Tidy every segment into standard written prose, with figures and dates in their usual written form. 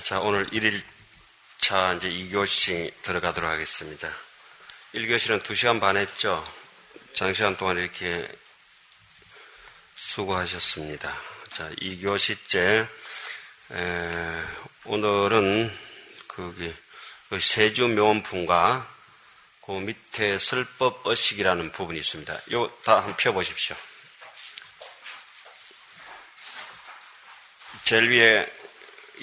자, 오늘 1일차 이제 2교시 들어가도록 하겠습니다. 1교시는 2시간 반 했죠? 장시간 동안 이렇게 수고하셨습니다. 자, 2교시째, 오늘은 세주묘원품과 그 밑에 설법의식이라는 부분이 있습니다. 이거 다 한번 펴보십시오. 제일 위에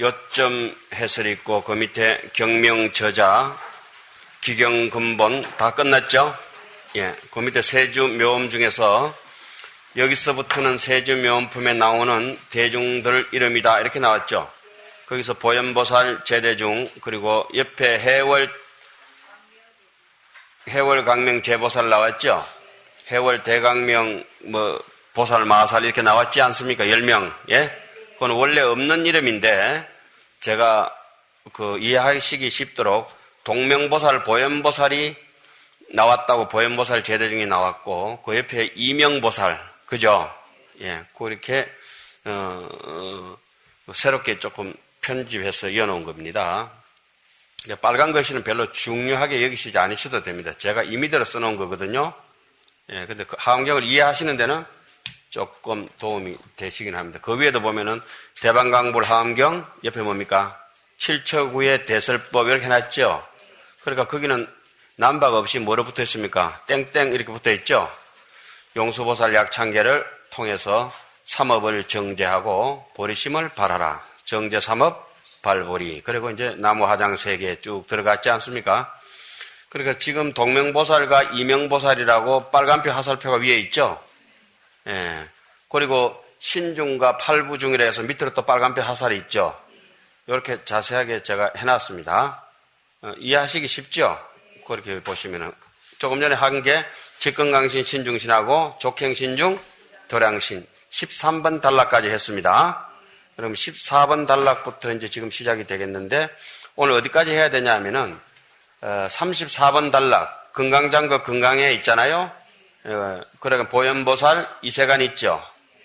요점 해설이 있고 그 밑에 경명저자, 기경근본 다 끝났죠? 예, 그 밑에 세주묘음 중에서 여기서부터는 세주묘음품에 나오는 대중들 이름이다 이렇게 나왔죠? 거기서 보현보살 제대중 그리고 옆에 해월강명 제보살 나왔죠? 해월 대강명 보살 마살 이렇게 나왔지 않습니까? 10명. 예? 그건 원래 없는 이름인데 제가 이해하시기 쉽도록 동명보살, 보현보살이 나왔다고 보현보살 제대중이 나왔고 그 옆에 이명보살, 그죠? 예, 그렇게 새롭게 조금 편집해서 이어놓은 겁니다. 빨간 글씨는 별로 중요하게 여기시지 않으셔도 됩니다. 제가 임의대로 써놓은 거거든요. 예, 근데 그 하원경을 이해하시는 데는 조금 도움이 되시긴 합니다. 그 위에도 보면은 대방강불 하엄경 옆에 뭡니까? 칠처구의 대설법 이렇게 해놨죠. 그러니까 거기는 남박 없이 뭐로 붙어 있습니까? 땡땡 이렇게 붙어 있죠. 용수보살 약창계를 통해서 삼업을 정제하고 보리심을 발하라. 정제 삼업 발보리. 그리고 이제 나무 화장 3개 쭉 들어갔지 않습니까? 그러니까 지금 동명보살과 이명보살이라고 빨간표 화살표가 위에 있죠. 예. 그리고 신중과 팔부중이라 해서 밑으로 또 빨간표 화살이 있죠. 이렇게 자세하게 제가 해놨습니다. 이해하시기 쉽죠? 그렇게 보시면은 조금 전에 한 게 직건강신 신중신하고 족행신중 도량신 13번 단락까지 했습니다. 그럼 14번 단락부터 이제 지금 시작이 되겠는데 오늘 어디까지 해야 되냐 하면은 34번 단락 건강장거 건강에 있잖아요. 그러니까 보현보살 이세간 있죠.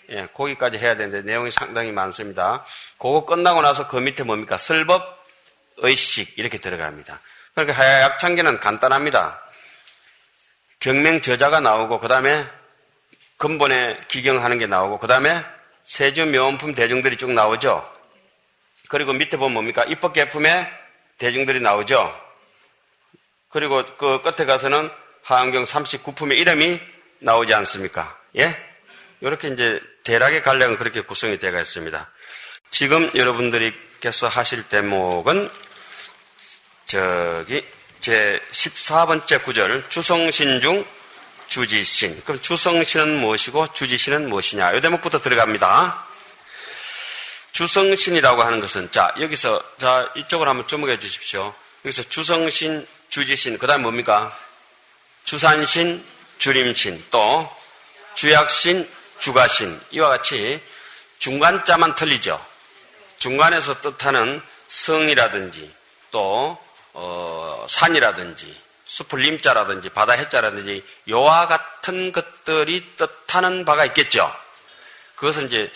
예, 거기까지 해야 되는데 내용이 상당히 많습니다. 그거 끝나고 나서 그 밑에 뭡니까? 설법의식 이렇게 들어갑니다. 그러니까 약창기는 간단합니다. 경명저자가 나오고 그 다음에 근본에 기경하는 게 나오고 그 다음에 세주묘원품 대중들이 쭉 나오죠. 그리고 밑에 보면 뭡니까? 입법계품에 대중들이 나오죠. 그리고 그 끝에 가서는 하안경 39품의 이름이 나오지 않습니까? 예? 이렇게 이제 대략의 간략은 그렇게 구성이 되어 있습니다. 지금 여러분들께서 하실 대목은 제 14번째 구절 주성신 중 주지신. 그럼 주성신은 무엇이고 주지신은 무엇이냐? 이 대목부터 들어갑니다. 주성신이라고 하는 것은 여기서 이쪽으로 한번 주목해 주십시오. 여기서 주성신, 주지신, 그 다음 뭡니까? 주산신, 주림신, 또 주약신, 주가신 이와 같이 중간자만 틀리죠. 중간에서 뜻하는 성이라든지 또 산이라든지 숲을 림자라든지 바다 해자라든지 요와 같은 것들이 뜻하는 바가 있겠죠. 그것은 이제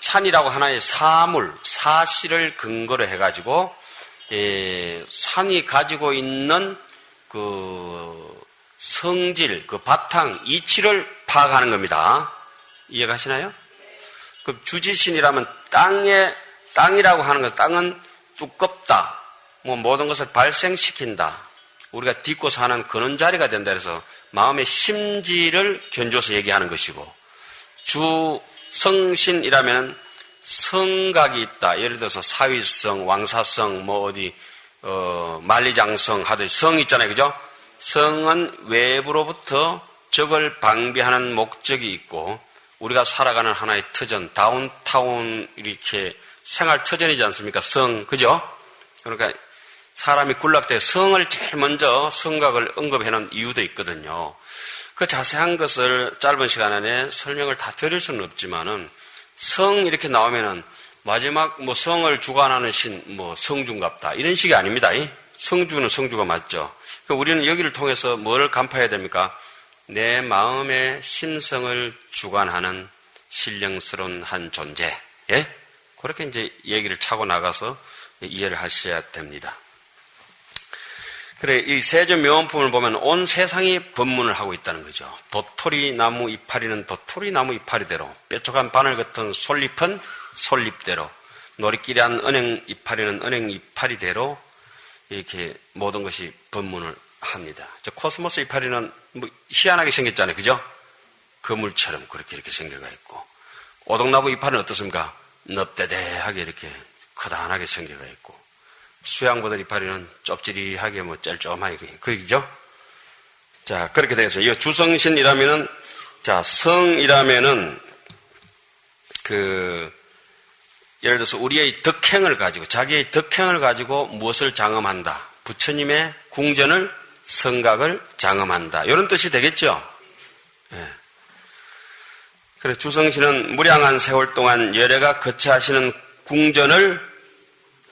산이라고 하나의 사실을 근거로 해가지고 산이 가지고 있는 성질, 바탕, 이치를 파악하는 겁니다. 이해가시나요? 그 주지신이라면 땅이라고 하는 것, 땅은 두껍다. 모든 것을 발생시킨다. 우리가 딛고 사는 그런 자리가 된다 해서 마음의 심지를 견줘서 얘기하는 것이고, 주성신이라면 성각이 있다. 예를 들어서 사위성, 왕사성, 만리장성 하듯이 성 있잖아요. 그죠? 성은 외부로부터 적을 방비하는 목적이 있고 우리가 살아가는 하나의 터전, 다운타운 이렇게 생활 터전이지 않습니까? 성, 그죠? 그러니까 사람이 군락때 성을 제일 먼저 성각을 언급해놓은 이유도 있거든요. 그 자세한 것을 짧은 시간 안에 설명을 다 드릴 수는 없지만은 성 이렇게 나오면은 마지막 성을 주관하는 신, 성주인갑다 이런 식이 아닙니다. 성주는 성주가 맞죠. 우리는 여기를 통해서 뭐를 간파해야 됩니까? 내 마음의 심성을 주관하는 신령스러운 한 존재. 예? 그렇게 이제 얘기를 차고 나가서 이해를 하셔야 됩니다. 그래, 이 세조묘원품을 보면 온 세상이 법문을 하고 있다는 거죠. 도토리 나무 이파리는 도토리 나무 이파리대로, 뾰족한 바늘 같은 솔잎은 솔잎대로, 노리끼리 한 은행 이파리는 은행 이파리대로 이렇게 모든 것이 법문을 합니다. 저 코스모스 이파리는 뭐 희한하게 생겼잖아요. 그죠? 그물처럼 그렇게 이렇게 생겨가 있고, 오동나무 이파리는 어떻습니까? 넙대대하게 이렇게 커다랗게 생겨가 있고, 수양보들 이파리는 쩝찌리하게 뭐 짤조하게 그러죠? 자, 그렇게 되겠어요. 이 주성신이라면은, 자, 성이라면은 예를 들어서 우리의 덕행을 가지고, 자기의 덕행을 가지고 무엇을 장엄한다? 부처님의 궁전을, 성각을 장엄한다. 이런 뜻이 되겠죠? 예. 그래, 주성신은 무량한 세월 동안 열애가 거처하시는 궁전을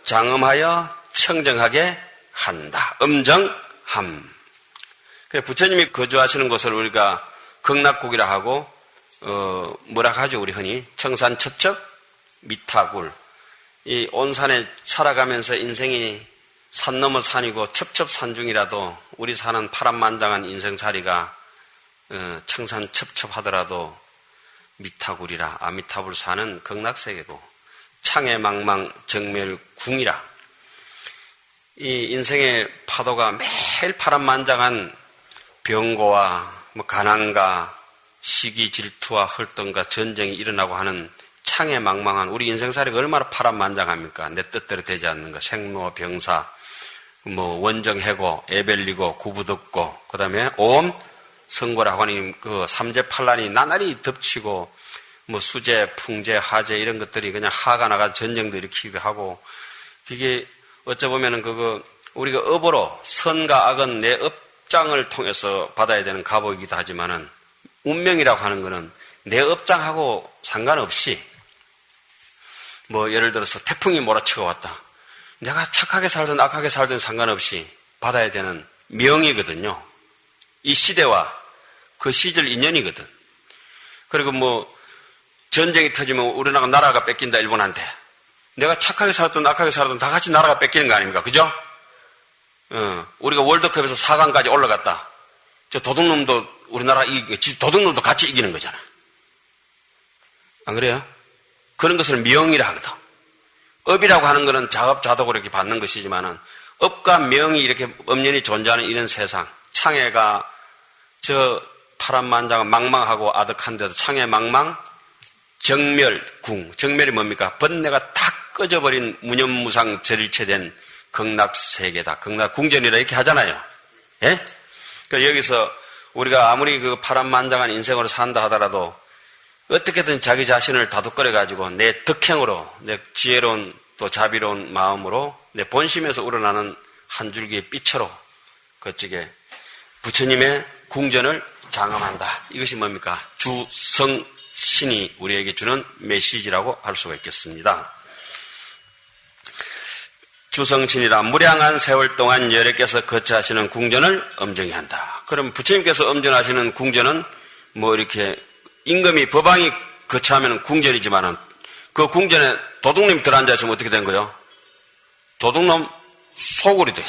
장엄하여 청정하게 한다. 엄정함. 그래, 부처님이 거주하시는 곳을 우리가 극락국이라 하고, 뭐라 하죠, 우리 흔히? 청산첩첩, 미타굴. 이 온산에 살아가면서 인생이 산 넘어 산이고 첩첩산중이라도 우리 사는 파란만장한 인생살이가 청산첩첩하더라도 미타굴이라, 아미타불 사는 극락세계고, 창해망망 정멸궁이라. 이 인생의 파도가 매일 파란만장한 병고와 가난과 시기 질투와 헐떡과 전쟁이 일어나고 하는 창해망망한 우리 인생살이가 얼마나 파란만장합니까? 내 뜻대로 되지 않는 거, 생로병사, 원정해고, 애별리고, 구부듣고, 그 다음에 온 성고라고 하는 삼재팔란이 나날이 덮치고, 수재, 풍재, 화재 이런 것들이 그냥 하가 나가 전쟁도 일으키기도 하고, 그게 어쩌보면은 우리가 업으로 선과 악은 내 업장을 통해서 받아야 되는 값이기도 하지만은, 운명이라고 하는 거는 내 업장하고 상관없이, 예를 들어서 태풍이 몰아치고 왔다. 내가 착하게 살든 악하게 살든 상관없이 받아야 되는 명이거든요. 이 시대와 그 시절 인연이거든. 그리고 전쟁이 터지면 우리나라 나라가 뺏긴다, 일본한테. 내가 착하게 살든 악하게 살든 다 같이 나라가 뺏기는 거 아닙니까? 그죠? 우리가 월드컵에서 4강까지 올라갔다. 저 도둑놈도 우리나라 도둑놈도 같이 이기는 거잖아. 안 그래요? 그런 것을 명이라 하거든. 업이라고 하는 것은 자업자독으로 이렇게 받는 것이지만은, 업과 명이 이렇게 엄연히 존재하는 이런 세상, 창해가 저 파란만장한 망망하고 아득한데도 창해망망 정멸궁. 정멸이 뭡니까? 번뇌가 탁 꺼져버린 무념무상 절일체된 극락세계다. 극락궁전이라 이렇게 하잖아요. 예? 그러니까 여기서 우리가 아무리 파란만장한 인생으로 산다 하더라도 어떻게든 자기 자신을 다독거려가지고 내 덕행으로, 내 지혜로운 또 자비로운 마음으로 내 본심에서 우러나는 한 줄기의 빛으로 그쪽에 부처님의 궁전을 장엄한다. 이것이 뭡니까? 주성신이 우리에게 주는 메시지라고 할 수가 있겠습니다. 주성신이라 무량한 세월 동안 열애께서 거처하시는 궁전을 엄정히 한다. 그럼 부처님께서 엄정하시는 궁전은 이렇게 임금이 법왕이 거처하면 궁전이지만은 그 궁전에 도둑놈이 들어앉아있으면 어떻게 된 거예요? 도둑놈 소굴이 돼.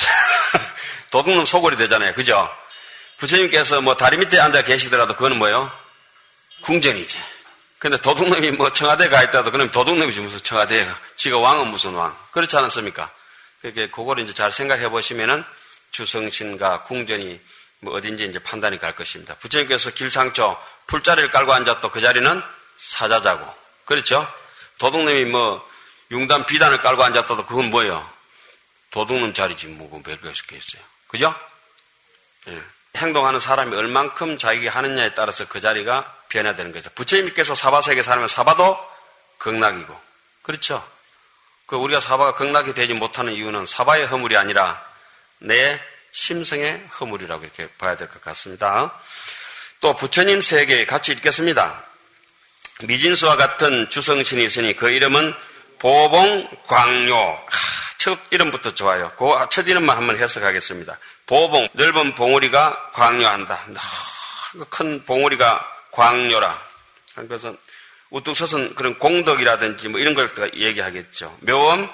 도둑놈 소굴이 되잖아요. 그죠? 부처님께서 다리 밑에 앉아 계시더라도 그거는 뭐예요? 궁전이지. 근데 도둑놈이 청와대에 가 있다도 그럼 도둑놈이지 무슨 청와대에 가. 지가 왕은 무슨 왕. 그렇지 않았습니까? 그렇게 그거를 이제 잘 생각해 보시면은 주성신과 궁전이 어딘지 이제 판단이 갈 것입니다. 부처님께서 길상초 풀자리를 깔고 앉았도 그 자리는 사자자고. 그렇죠? 도둑놈이 융단 비단을 깔고 앉았다도 그건 뭐예요? 도둑놈 자리지 별거 있겠어요. 그죠? 예. 행동하는 사람이 얼만큼 자기가 하느냐에 따라서 그 자리가 변화되는 거죠. 부처님께서 사바세계 살면 사바도 극락이고. 그렇죠? 우리가 사바가 극락이 되지 못하는 이유는 사바의 허물이 아니라 내 심성의 허물이라고 이렇게 봐야 될 것 같습니다. 또 부처님 세계에 같이 읽겠습니다. 미진수와 같은 주성신이 있으니 그 이름은 보봉광요. 첫 이름부터 좋아요. 그 첫 이름만 한번 해석하겠습니다. 보봉, 넓은 봉우리가 광요한다. 큰 봉우리가 광요라. 그래서 우뚝 섰은 그런 공덕이라든지 이런 걸 얘기하겠죠. 묘엄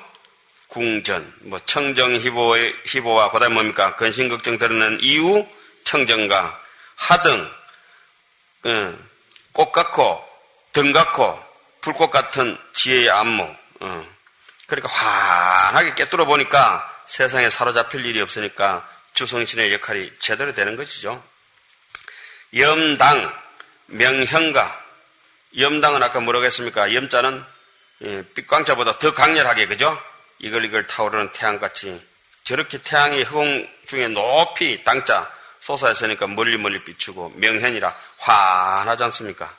궁전, 청정희보와 그다음에 뭡니까? 근심걱정 드러낸 이유, 청정가, 하등, 꽃 같고, 등 같고, 불꽃 같은 지혜의 안목, 그러니까 환하게 꿰뚫어 보니까 세상에 사로잡힐 일이 없으니까 주성신의 역할이 제대로 되는 것이죠. 염당, 명형가. 염당은 아까 뭐라고 했습니까? 염자는 빛광자보다 더 강렬하게, 그죠? 이걸 타오르는 태양같이 저렇게 태양이 허공 중에 높이 땅자 솟아있으니까 멀리 비추고 명현이라 환하지 않습니까?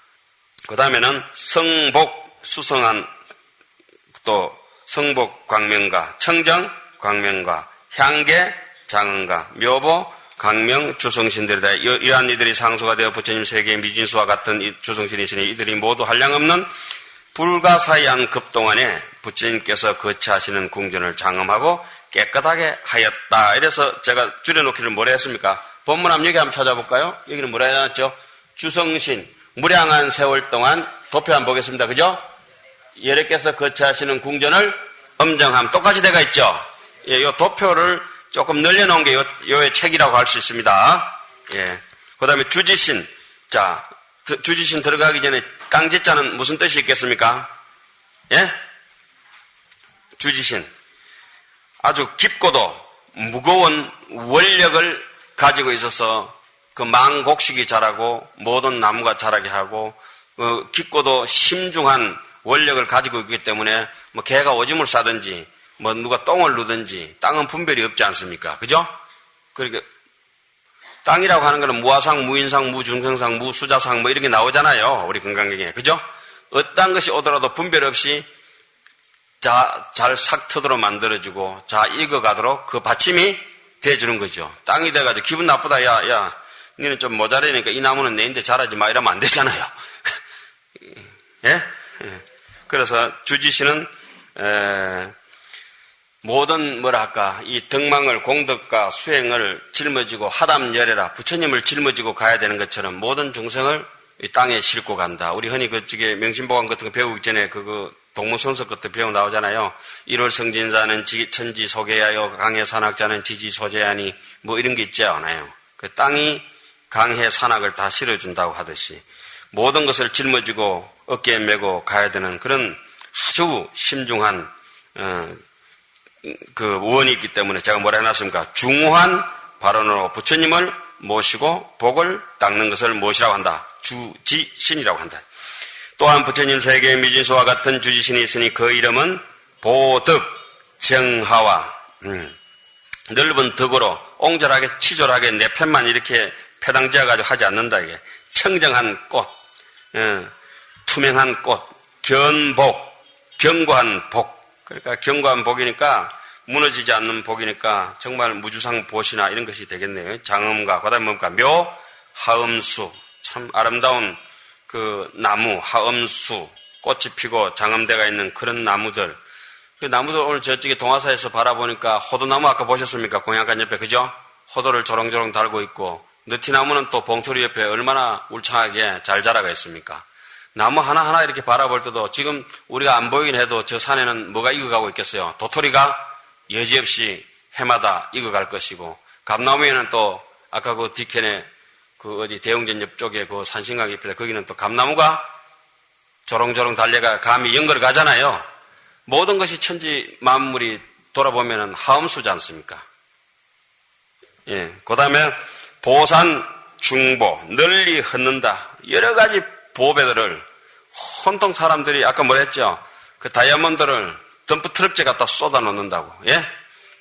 그 다음에는 성복, 수성한 또 성복 광명가, 청정 광명가, 향계 장언가, 묘보 강명 주성신들이다. 이러한 이들이 상수가 되어 부처님 세계의 미진수와 같은 이 주성신이시니 이들이 모두 한량없는 불가사의한 급동안에 부처님께서 거처하시는 궁전을 장엄하고 깨끗하게 하였다. 이래서 제가 줄여놓기를 뭐라 했습니까? 본문 앞 여기 한번 찾아볼까요? 여기는 뭐라 해놨죠? 주성신, 무량한 세월 동안 도표 한번 보겠습니다. 그죠? 예래께서 거처하시는 궁전을 엄정함. 똑같이 돼가 있죠? 예, 요 도표를 조금 늘려놓은 게 요의 책이라고 할 수 있습니다. 예. 그 다음에 주지신. 자, 주지신 들어가기 전에 깡지자는 무슨 뜻이 있겠습니까? 예? 주지신. 아주 깊고도 무거운 원력을 가지고 있어서 그 망곡식이 자라고 모든 나무가 자라게 하고 깊고도 심중한 원력을 가지고 있기 때문에 뭐 개가 오줌을 싸든지 뭐 누가 똥을 누든지 땅은 분별이 없지 않습니까? 그죠? 그러니까 땅이라고 하는 거는 무화상, 무인상, 무중생상, 무수자상 뭐 이런 게 나오잖아요. 우리 건강경에. 그죠? 어떤 것이 오더라도 분별 없이 잘 삭트도록 만들어주고 익어가도록 그 받침이 돼주는 거죠. 땅이 돼가지고 기분 나쁘다. 야, 너는 좀 모자라니까 이 나무는 내인데 자라지 마. 이러면 안 되잖아요. 예? 그래서 주지시는 모든 이 덕망을 공덕과 수행을 짊어지고 하담열애라 부처님을 짊어지고 가야 되는 것처럼 모든 중생을 이 땅에 싣고 간다. 우리 흔히 그쪽에 명심보감 같은 거 배우기 전에 동문선서 것도 배워 나오잖아요. 1월 성진사는 천지 소개하여 강해 산악자는 지지 소재하니 뭐 이런 게 있지 않아요. 그 땅이 강해 산악을 다 실어준다고 하듯이 모든 것을 짊어지고 어깨에 메고 가야 되는 그런 아주 심중한 그 원이 있기 때문에 제가 뭐라 해놨습니까? 중후한 발언으로 부처님을 모시고 복을 닦는 것을 무엇이라고 한다? 주지신이라고 한다. 또한 부처님 세계의 미진수와 같은 주지신이 있으니 그 이름은 보덕 정하와 넓은 덕으로 옹졸하게 치졸하게 내 편만 이렇게 패당지어가지고 하지 않는다. 이게 청정한 꽃, 투명한 꽃, 견복, 견고한 복. 그러니까 견고한 복이니까 무너지지 않는 복이니까 정말 무주상 보시나 이런 것이 되겠네요. 장엄과 그다음에 뭡니까? 묘, 하엄수. 참 아름다운 그 나무, 하엄수, 꽃이 피고 장엄대가 있는 그런 나무들. 그 나무들 오늘 저쪽에 동화사에서 바라보니까 호도나무 아까 보셨습니까? 공양간 옆에, 그죠? 호도를 조롱조롱 달고 있고, 느티나무는 또 봉소리 옆에 얼마나 울창하게 잘 자라가 있습니까? 나무 하나하나 이렇게 바라볼 때도 지금 우리가 안 보이긴 해도 저 산에는 뭐가 익어가고 있겠어요? 도토리가 여지없이 해마다 익어갈 것이고, 감나무에는 또 아까 그 뒤편에 대웅전 옆쪽에 그 산신강 옆에 거기는 또 감나무가 조롱조롱 달려가 감이 연걸 가잖아요. 모든 것이 천지 만물이 돌아보면은 하엄수지 않습니까? 예. 그 다음에 보산 중보, 널리 흩는다. 여러 가지 보배들을 혼통 사람들이 아까 뭐 했죠? 그 다이아몬드를 덤프 트럭째 갖다 쏟아 놓는다고. 예?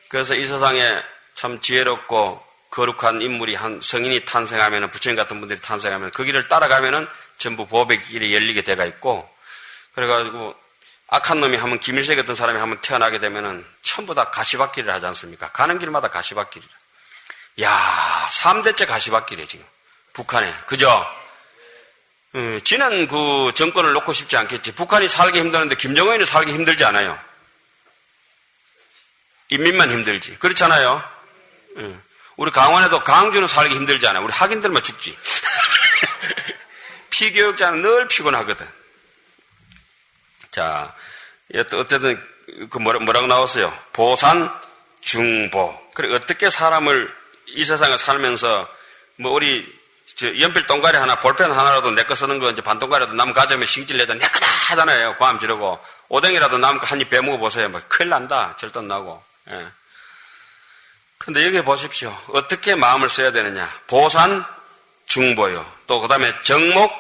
그래서 이 세상에 참 지혜롭고 거룩한 인물이 한 성인이 탄생하면은 부처님 같은 분들이 탄생하면 그 길을 따라가면은 전부 보배 길이 열리게 돼가 있고 그래가지고 악한 놈이 한번 김일세 같은 사람이 한번 태어나게 되면은 전부 다 가시밭길을 하지 않습니까? 가는 길마다 가시밭길이라. 야, 3대째 가시밭길이에요, 지금. 북한에. 그죠? 지는 그 정권을 놓고 싶지 않겠지. 북한이 살기 힘드는데 김정은이 살기 힘들지 않아요. 인민만 힘들지. 그렇잖아요. 우리 강원에도 강주는 살기 힘들지 않아요. 우리 학인들만 죽지. 피교육자는 늘 피곤하거든. 자, 어쨌든 뭐라고 나왔어요? 보산, 중보. 그래, 어떻게 사람을 이 세상을 살면서, 우리, 연필 동가리 하나, 볼펜 하나라도 내 거 쓰는 거, 이제 반동가리라도 남 가져오면 싱질 내자. 내 거다! 하잖아요. 고함 지르고. 오뎅이라도 남 거 한 입 빼먹어 보세요. 큰일 난다. 절단 나고. 예. 근데 여기 보십시오. 어떻게 마음을 써야 되느냐. 보산, 중보요. 또 그 다음에 정목,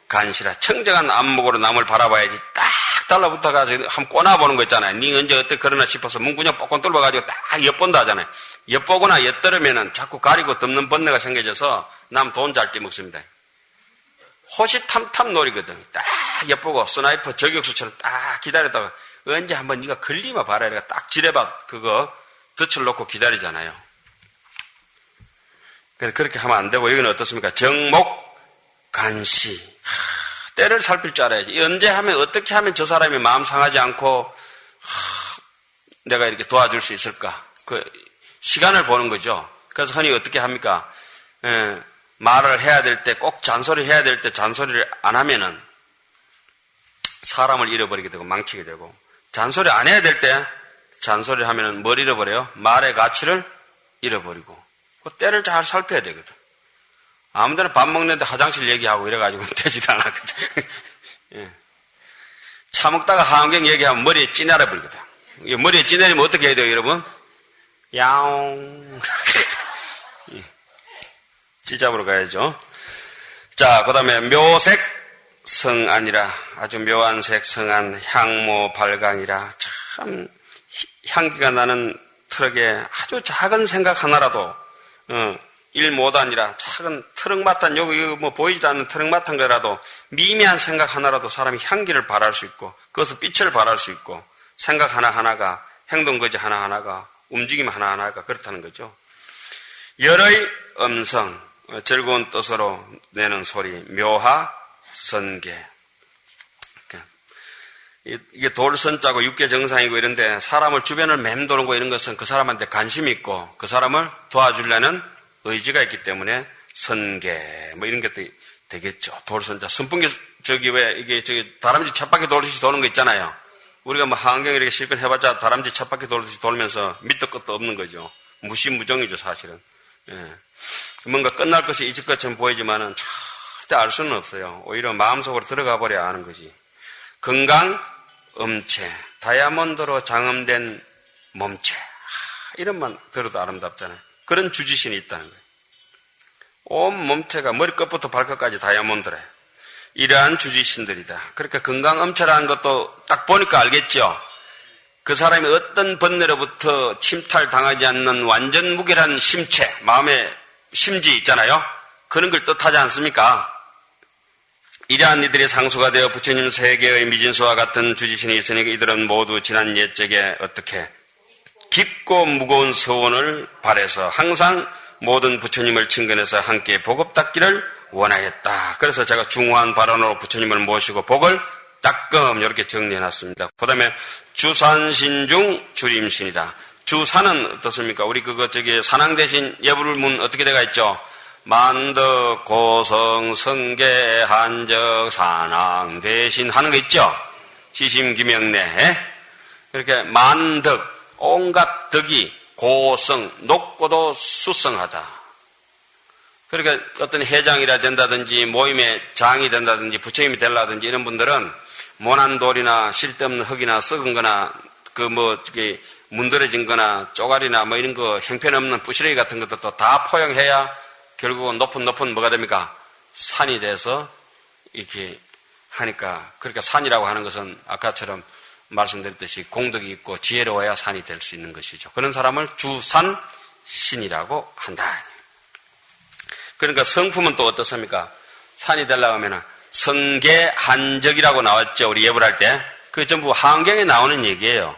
간시라. 청정한 안목으로 남을 바라봐야지. 딱 달라붙어가지고 한번 꼬나보는 거 있잖아요. 니 언제 어떻게 그러나 싶어서 문구녕 뻑뻑 뚫어가지고 딱 엿본다 하잖아요. 엿보거나 엿들으면은 자꾸 가리고 덮는 번뇌가 생겨져서 남 돈 잘 떼먹습니다. 호시탐탐 놀이거든. 딱 엿보고 스나이퍼 저격수처럼 딱 기다렸다가 언제 한번 니가 걸리면 봐라. 이래가 딱 지뢰밭 그거 덫을 놓고 기다리잖아요. 그렇게 하면 안 되고 여기는 어떻습니까? 정목, 간시. 때를 살필 줄 알아야지. 언제 하면 어떻게 하면 저 사람이 마음 상하지 않고 내가 이렇게 도와줄 수 있을까? 그 시간을 보는 거죠. 그래서 흔히 어떻게 합니까? 말을 해야 될 때 꼭 잔소리 해야 될 때 잔소리를 안 하면은 사람을 잃어버리게 되고 망치게 되고 잔소리 안 해야 될 때 잔소리를 하면은 뭘 잃어버려요? 말의 가치를 잃어버리고 그 때를 잘 살펴야 되거든. 아무데나 밥 먹는데 화장실 얘기하고 이래가지고 되지도 않았거든. 예. 차 먹다가 하안경 얘기하면 머리에 찌내려 버리거든. 머리에 찌내리면 어떻게 해야 돼요, 여러분? 야옹. 예. 찌잡으러 가야죠. 자, 그 다음에 묘색 성안이라. 아주 묘한 색 성안, 향모 발광이라. 참, 향기가 나는 트럭에 아주 작은 생각 하나라도, 일 못하니라 작은 트럭마탄 여기 보이지도 않는 트럭마탄 거라도 미미한 생각 하나라도 사람이 향기를 발할 수 있고 그것을 빛을 발할 수 있고 생각 하나하나가 행동거지 하나하나가 움직임 하나하나가 그렇다는 거죠. 열의 음성 즐거운 뜻으로 내는 소리 묘하 선계 이게 돌선자고 육계정상이고 이런데 사람을 주변을 맴도는 거 이런 것은 그 사람한테 관심이 있고 그 사람을 도와주려는 의지가 있기 때문에 선계 뭐 이런 것도 되겠죠. 돌선자 선풍기 저기 왜 이게 저기 다람쥐 쳇바퀴 돌듯이 도는 거 있잖아요. 우리가 뭐 하안경 이렇게 실컷 해봤자 다람쥐 쳇바퀴 돌듯이 돌면서 밑도 끝도 없는 거죠. 무시무정이죠 사실은. 예. 뭔가 끝날 것이 있을 것처럼 보이지만은 절대 알 수는 없어요. 오히려 마음속으로 들어가 버려야 아는 거지. 건강 음체 다이아몬드로 장엄된 몸체 이름만 들어도 아름답잖아요. 그런 주지신이 있다는 거예요. 온 몸체가 머리끝부터 발끝까지 다이아몬드래. 이러한 주지신들이다. 그러니까 건강엄체라는 것도 딱 보니까 알겠죠. 그 사람이 어떤 번뇌로부터 침탈당하지 않는 완전 무결한 심체, 마음의 심지 있잖아요. 그런 걸 뜻하지 않습니까? 이러한 이들이 상수가 되어 부처님 세계의 미진수와 같은 주지신이 있으니 이들은 모두 지난 옛적에 어떻게 깊고 무거운 서원을 발해서 항상 모든 부처님을 친근해서 함께 복업 닦기를 원하였다. 그래서 제가 중후한 발언으로 부처님을 모시고 복을 닦음 이렇게 정리해놨습니다. 그 다음에 주산신중 주림신이다. 주산은 어떻습니까? 우리 저기 산왕 대신 예불문 어떻게 돼가 있죠? 만덕 고성 성계 한적 산왕 대신 하는 거 있죠? 시심기명내. 그렇게 만덕 온갖 덕이 고성, 높고도 수성하다. 그러니까 어떤 회장이라 된다든지 모임의 장이 된다든지 부처님이 되려든지 이런 분들은 모난돌이나 쓸데없는 흙이나 썩은 거나 저기 문드러진 거나 쪼가리나 뭐 이런 거 형편없는 부시러기 같은 것도 다 포용해야 결국은 높은 뭐가 됩니까? 산이 돼서 이렇게 하니까 그러니까 산이라고 하는 것은 아까처럼 말씀드렸듯이 공덕이 있고 지혜로워야 산이 될 수 있는 것이죠. 그런 사람을 주산신이라고 한다. 그러니까 성품은 또 어떻습니까? 산이 되려고 하면 성계한적이라고 나왔죠. 우리 예불할 때. 그게 전부 하안경에 나오는 얘기예요.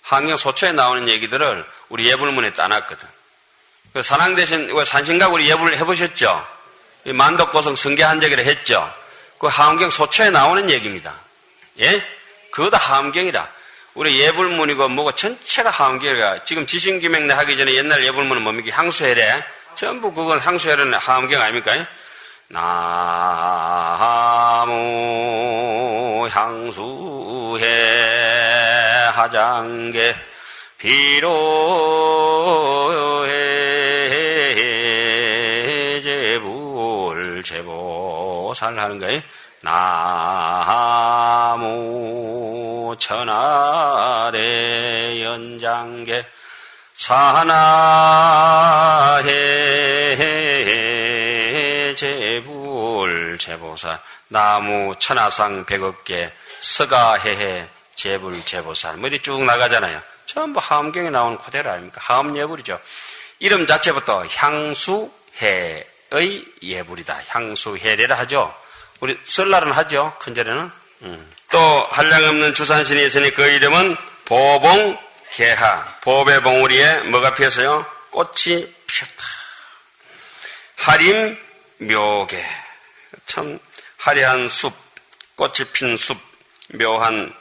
하안경 소초에 나오는 얘기들을 우리 예불문에 따놨거든. 그 산왕 대신 산신각 우리 예불 해보셨죠? 만덕고성 성계한적이라 했죠. 그 하안경 소초에 나오는 얘기입니다. 예? 그거 다 하암경이라. 우리 예불문이고 뭐고 전체가 하암경이라. 지금 지신기명내 하기 전에 옛날 예불문은 뭡니까? 향수해래. 전부 그건 향수해래는 하암경 아닙니까? 나무 향수해 하장계 비로해 제불 제보살 하는 거예요. 나무 천하대 연장계 산하해 제불 제보살 나무 천하상 백억개 서가해해 제불 제보살 뭐 이렇게 쭉 나가잖아요. 전부 하엄경에 나오는 그대로 아닙니까? 하엄예불이죠. 이름 자체부터 향수해의 예불이다. 향수해례라 하죠. 우리 설날은 하죠. 큰절에는. 또 한량없는 주산신이 있으니 그 이름은 보봉개하. 보배 봉우리에 뭐가 피었어요? 꽃이 피었다. 하림묘계. 참 화려한 숲, 꽃이 핀 숲, 묘한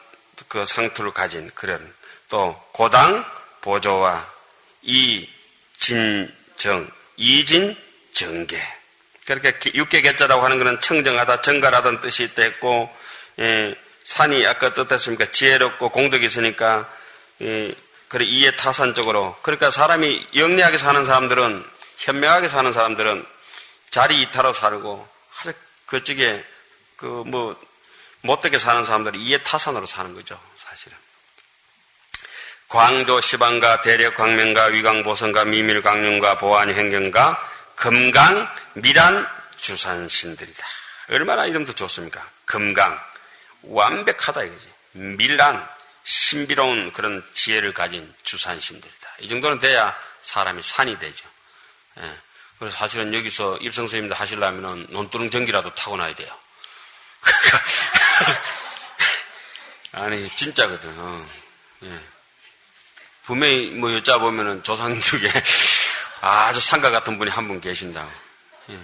그 상투를 가진 그런 또 고당 보조와 이진정, 이진정계. 그렇게 육계계자라고 하는 것은 청정하다, 정갈하다는 뜻이 있다 했고, 산이 아까 뜻했습니까? 지혜롭고 공덕이 있으니까, 그래 이해타산적으로. 그러니까 사람이 영리하게 사는 사람들은, 현명하게 사는 사람들은 자리 이타로 살고, 그쪽에 못되게 사는 사람들은 이해타산으로 사는 거죠, 사실은. 광조, 시방가, 대력, 광명가, 위광보성가, 미밀광룡가, 보안행경가, 금강, 미란, 주산신들이다. 얼마나 이름도 좋습니까? 금강, 완벽하다 이거지. 밀란, 신비로운 그런 지혜를 가진 주산신들이다. 이 정도는 돼야 사람이 산이 되죠. 예. 그래서 사실은 여기서 입성스님도 하시려면 논두렁 전기라도 타고 나야 돼요. 아니, 진짜거든. 예. 분명히 뭐 여쭤보면은 조상 중에 아주 상가 같은 분이 한 분 계신다고. 예.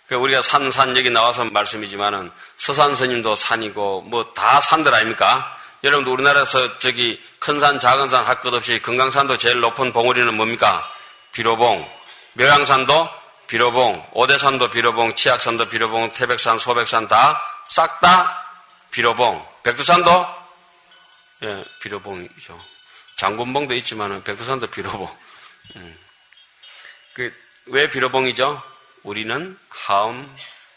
그러니까 우리가 산 여기 나와서 말씀이지만은 서산 스님도 산이고 뭐 다 산들 아닙니까? 여러분도 우리나라에서 저기 큰 산 작은 산 할 것 없이 금강산도 제일 높은 봉우리는 뭡니까? 비로봉. 묘양산도 비로봉. 오대산도 비로봉. 치악산도 비로봉. 태백산, 소백산 다 싹 다 비로봉. 백두산도 예, 비로봉이죠. 장군봉도 있지만은 백두산도 비로봉. 왜 비로봉이죠? 우리는 하엄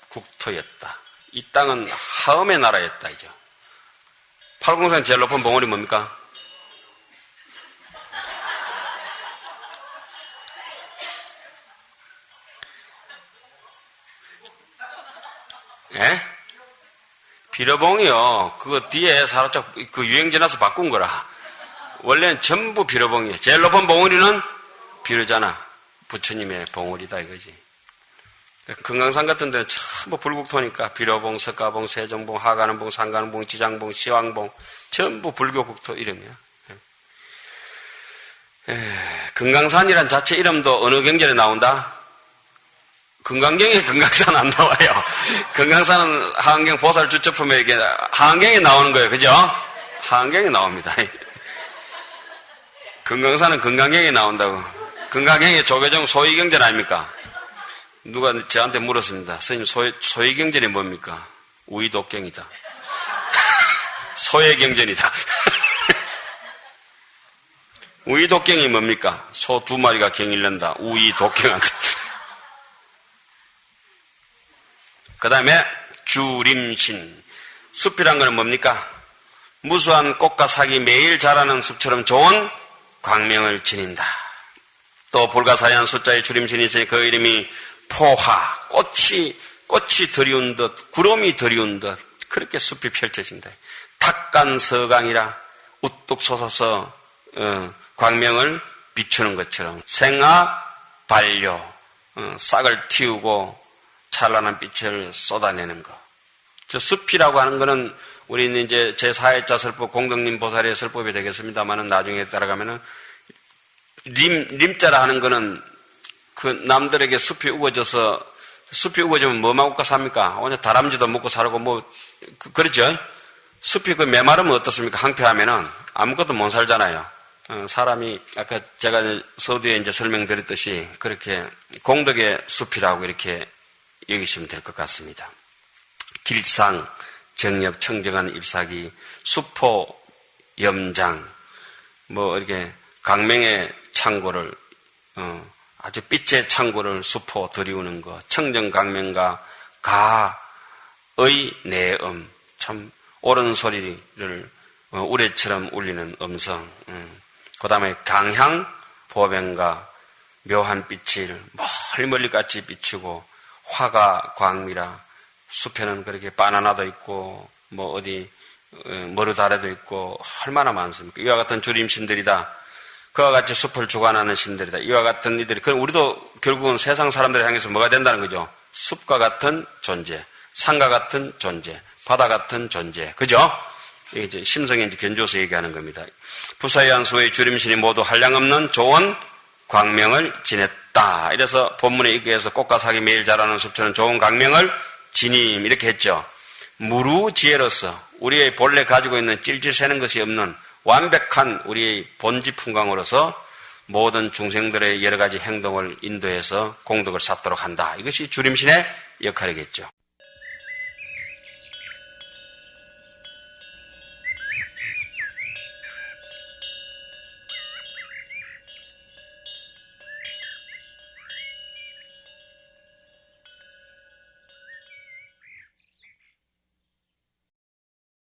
국토였다. 이 땅은 하엄의 나라였다, 이죠. 팔공산 제일 높은 봉우리 뭡니까? 예? 비로봉이요. 그거 뒤에 살짝 그 유행 지나서 바꾼 거라. 원래는 전부 비로봉이에요. 제일 높은 봉우리는 비로잖아. 부처님의 봉우리다 이거지. 금강산 같은 데는 전부 불국토니까 비로봉, 석가봉, 세종봉, 하가는봉, 상가는봉, 지장봉, 시왕봉 전부 불교 국토 이름이야. 금강산이란 자체 이름도 어느 경전에 나온다? 금강경에 금강산 안 나와요. 금강산은 하안경 보살 주처품에 이게 하안경에 나오는 거예요. 그죠? 하안경에 나옵니다. 금강산은 금강경에 나온다고. 금강경에 조계종 소위경전 아닙니까? 누가 저한테 물었습니다. 스님, 소위경전이 뭡니까? 우이독경이다. 소외경전이다. 우이독경이 뭡니까? 소 2마리가 경 잃는다. 우이독경한다. 그 다음에 주림신. 숲이란 건 뭡니까? 무수한 꽃과 삭이 매일 자라는 숲처럼 좋은 광명을 지닌다. 또 불가사의한 숫자의 주림신이 있으니 그 이름이 포화. 꽃이 드리운 듯, 구름이 드리운 듯 그렇게 숲이 펼쳐진다. 탁간서강이라 우뚝 솟아서 광명을 비추는 것처럼 생아 반려 싹을 틔우고 찬란한 빛을 쏟아내는 것. 저 숲이라고 하는 거는 우리는 이제 제4회자 설법 공덕님 보살의 설법이 되겠습니다만은 나중에 따라가면은 림자라 하는 거는 그 남들에게 숲이 우거지면 뭐 먹고 삽니까? 오늘 다람쥐도 먹고 살고 그렇죠? 숲이 그 메마르면 어떻습니까? 항폐하면은 아무것도 못 살잖아요. 사람이 아까 제가 서두에 이제 설명드렸듯이 그렇게 공덕의 숲이라고 이렇게 여기시면 될 것 같습니다. 길상, 정엽, 청정한 잎사귀, 수포, 염장, 뭐 이렇게 강명의 창고를 아주 빛의 창고를 수포 들이우는 것, 청정강명과 가의 내음, 참 옳은 소리를 우레처럼 울리는 음성, 그 다음에 강향 보변과 묘한 빛을 멀리까지 비추고 화가 광미라 숲에는 그렇게 바나나도 있고 뭐 어디 머르다래도 있고 얼마나 많습니까? 이와 같은 주림신들이다. 그와 같이 숲을 주관하는 신들이다. 이와 같은 이들이 그럼 우리도 결국은 세상 사람들을 향해서 뭐가 된다는 거죠? 숲과 같은 존재, 산과 같은 존재, 바다 같은 존재. 그죠? 이게 이제 심성에 이제 견줘서 얘기하는 겁니다. 부사의한 수의 주림신이 모두 한량없는 좋은 광명을 지냈다. 이래서 본문에 이게해서 꽃과 삭이 매일 자라는 숲처럼 좋은 광명을 지님 이렇게 했죠. 무루지혜로서 우리의 본래 가지고 있는 찔찔 새는 것이 없는 완벽한 우리의 본지 풍광으로서 모든 중생들의 여러 가지 행동을 인도해서 공덕을 쌓도록 한다. 이것이 주림신의 역할이겠죠.